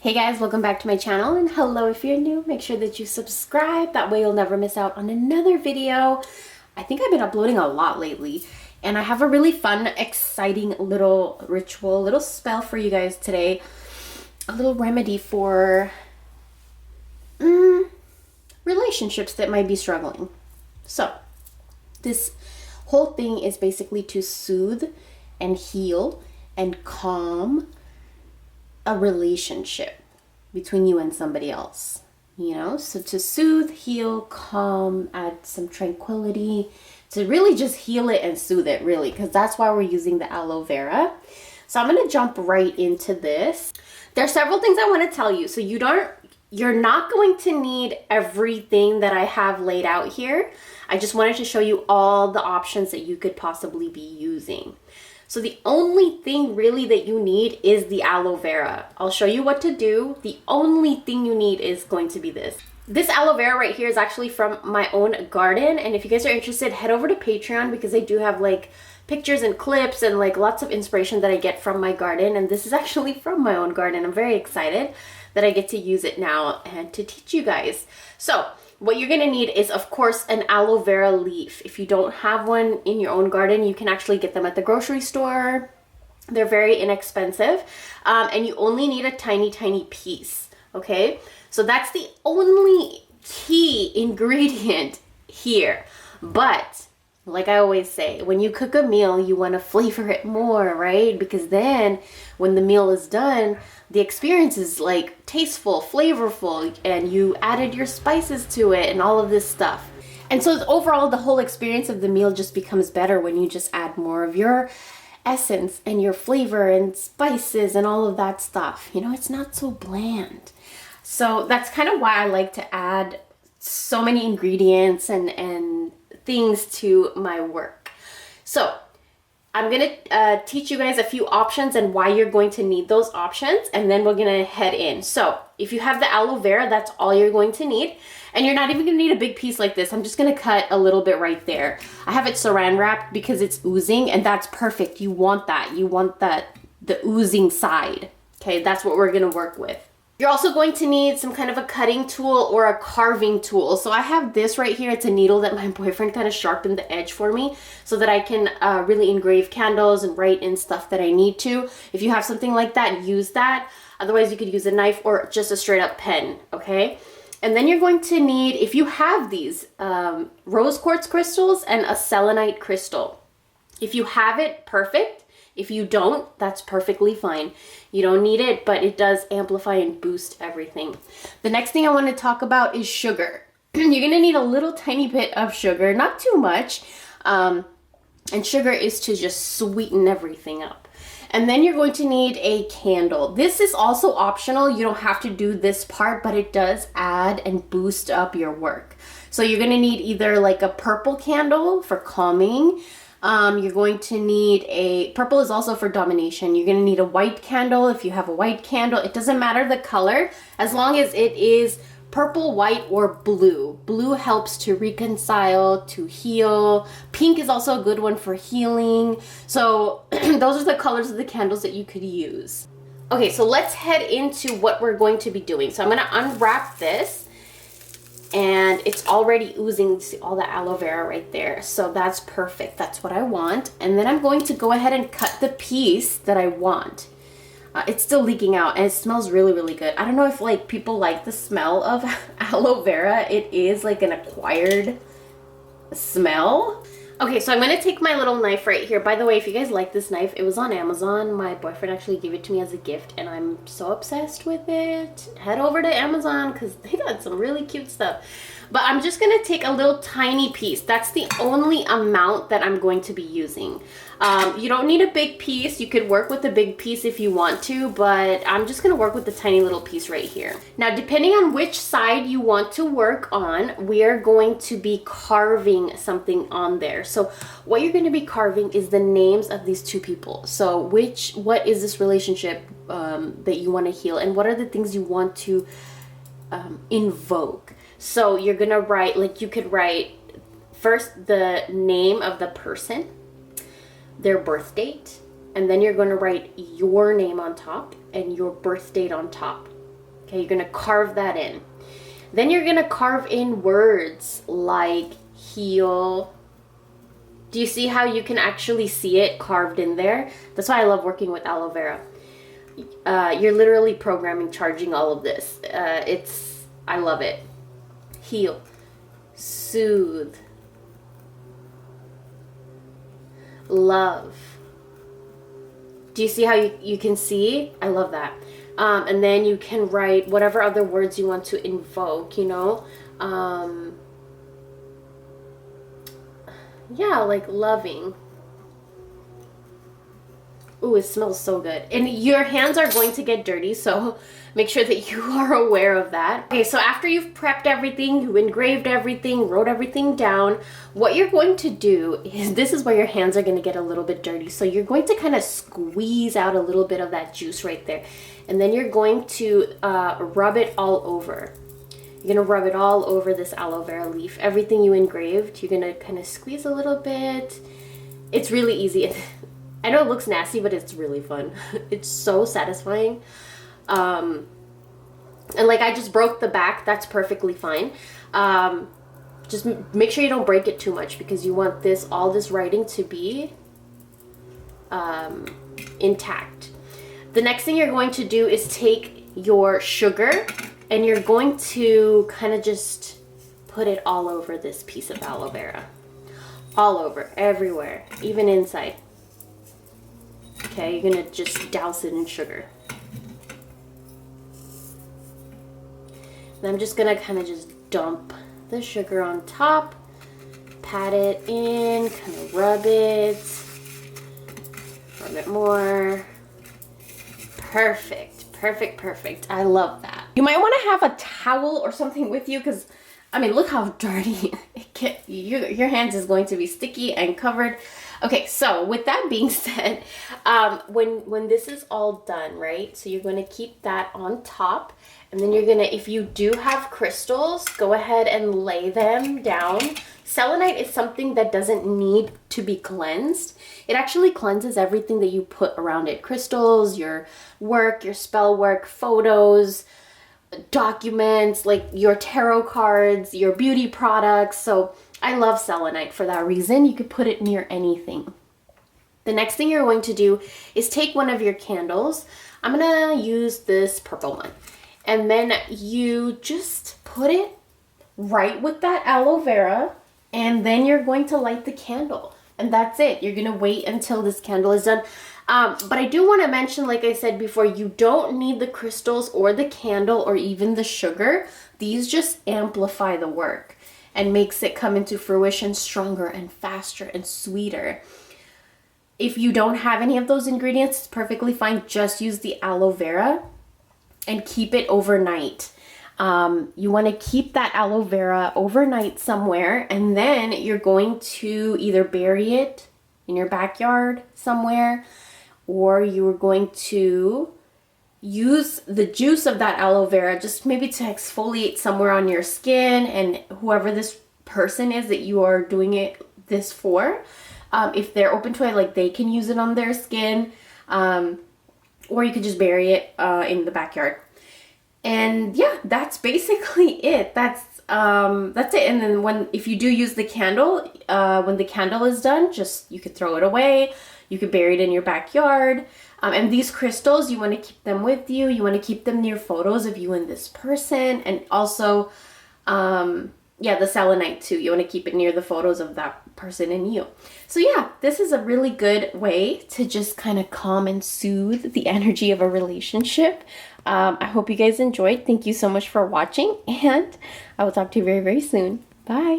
Hey guys, welcome back to my channel, and hello if you're new. Make sure that you subscribe, that way you'll never miss out on another video. I think I've been uploading a lot lately, and I have a really fun, exciting little ritual, little spell for you guys today. A little remedy for relationships that might be struggling. So, this whole thing is basically to soothe and heal and calm a relationship between you and somebody else, so to soothe, heal, calm, add some tranquility, to really just heal it and soothe it, really, because that's why we're using the aloe vera. So I'm going to jump right into this. There are several things I want to tell you. So you're not going to need everything that I have laid out here. I just wanted to show you all the options that you could possibly be using. So the only thing really that you need is the aloe vera. I'll show you what to do. The only thing you need is going to be this. This aloe vera right here is actually from my own garden. And if you guys are interested, head over to Patreon, because I do have like pictures and clips and like lots of inspiration that I get from my garden. And this is actually from my own garden. I'm very excited that I get to use it now and to teach you guys. So what you're gonna need is, of course, an aloe vera leaf. If you don't have one in your own garden, you can actually get them at the grocery store. They're very inexpensive, and you only need a tiny, tiny piece, okay? So that's the only key ingredient here. But like I always say, when you cook a meal, you want to flavor it more, right? Because then when the meal is done, the experience is like tasteful, flavorful, and you added your spices to it and all of this stuff. And so overall, the whole experience of the meal just becomes better when you just add more of your essence and your flavor and spices and all of that stuff. It's not so bland. So that's kind of why I like to add so many ingredients and things to my work. So I'm gonna teach you guys a few options and why you're going to need those options, and then we're gonna head in. So if you have the aloe vera, that's all you're going to need, and you're not even gonna need a big piece like this. I'm just gonna cut a little bit right there. I have it saran wrapped because it's oozing, and that's perfect. You want that. You want the oozing side. Okay, that's what we're gonna work with. You're also going to need some kind of a cutting tool or a carving tool. So I have this right here. It's a needle that my boyfriend kind of sharpened the edge for me so that I can really engrave candles and write in stuff that I need to. If you have something like that, use that. Otherwise, you could use a knife or just a straight up pen, okay? And then you're going to need, if you have these, rose quartz crystals and a selenite crystal. If you have it, perfect. If you don't, that's perfectly fine. You don't need it, but it does amplify and boost everything. The next thing I want to talk about is sugar. You're going to need a little tiny bit of sugar, not too much. And sugar is to just sweeten everything up. And then you're going to need a candle. This is also optional. You don't have to do this part, but it does add and boost up your work. So you're going to need either like a purple candle for calming. You're going to need purple is also for domination. You're going to need a white candle if you have a white candle. It doesn't matter the color, as long as it is purple, white, or blue. Blue helps to reconcile, to heal. Pink is also a good one for healing. So those are the colors of the candles that you could use. Okay, so let's head into what we're going to be doing. So I'm going to unwrap this. And it's already oozing, see all the aloe vera right there. So that's perfect. That's what I want. And then I'm going to go ahead and cut the piece that I want. It's still leaking out and it smells really, really good. I don't know if like people like the smell of aloe vera. It is like an acquired smell. Okay, so I'm going to take my little knife right here. By the way, if you guys like this knife, it was on Amazon. My boyfriend actually gave it to me as a gift, and I'm so obsessed with it. Head over to Amazon because they got some really cute stuff. But I'm just going to take a little tiny piece. That's the only amount that I'm going to be using. You don't need a big piece. You could work with a big piece if you want to, but I'm just going to work with the tiny little piece right here. Now, depending on which side you want to work on, we are going to be carving something on there. So what you're going to be carving is the names of these two people. So what is this relationship that you want to heal, and what are the things you want to invoke? So you're going to write, like you could write first the name of the person, their birth date, and then you're going to write your name on top and your birth date on top. Okay, you're gonna carve that in. Then you're gonna carve in words like heal. Do you see how you can actually see it carved in there? That's why I love working with aloe vera. You're literally programming, charging all of this. I love it. Heal, soothe, love. Do you see how you can see? I love that. And then you can write whatever other words you want to invoke, you know? Yeah, like loving. Ooh, it smells so good. And your hands are going to get dirty, so make sure that you are aware of that. Okay, so after you've prepped everything, you engraved everything, wrote everything down, what you're going to do is, this is where your hands are going to get a little bit dirty. So you're going to kind of squeeze out a little bit of that juice right there. And then you're going to rub it all over. You're going to rub it all over this aloe vera leaf. Everything you engraved, you're going to kind of squeeze a little bit. It's really easy. I know it looks nasty, but it's really fun. It's so satisfying. And like I just broke the back, that's perfectly fine. Just make sure you don't break it too much because you want all this writing to be intact. The next thing you're going to do is take your sugar and you're going to kind of just put it all over this piece of aloe vera. All over, everywhere, even inside. Okay, you're gonna just douse it in sugar. And I'm just gonna kind of just dump the sugar on top, pat it in, kind of rub it more. Perfect, perfect, perfect. I love that. You might want to have a towel or something with you because, I mean, look how dirty your hands is going to be sticky and covered. Okay, so with that being said, when this is all done, right? So you're going to keep that on top, and then you're gonna, if you do have crystals, go ahead and lay them down. Selenite is something that doesn't need to be cleansed. It actually cleanses everything that you put around it. Crystals, your work, your spell work, photos, documents, like your tarot cards, your beauty products. So I love selenite for that reason. You could put it near anything. The next thing you're going to do is take one of your candles. I'm gonna use this purple one. And then you just put it right with that aloe vera, and then you're going to light the candle. And that's it. You're gonna wait until this candle is done. But I do want to mention, like I said before, you don't need the crystals or the candle or even the sugar. These just amplify the work and makes it come into fruition stronger and faster and sweeter. If you don't have any of those ingredients, it's perfectly fine. Just use the aloe vera and keep it overnight. You want to keep that aloe vera overnight somewhere, and then you're going to either bury it in your backyard somewhere, or you're going to use the juice of that aloe vera just maybe to exfoliate somewhere on your skin, and whoever this person is that you are doing this for, if they're open to it, like they can use it on their skin, or you could just bury it in the backyard. And yeah, that's basically it. That's it. And then if you do use the candle, when the candle is done, you could throw it away. You could bury it in your backyard. And these crystals, you want to keep them with you. You want to keep them near photos of you and this person. And also, the selenite too. You want to keep it near the photos of that person and you. So yeah, this is a really good way to just kind of calm and soothe the energy of a relationship. I hope you guys enjoyed. Thank you so much for watching, and I will talk to you very, very soon. Bye.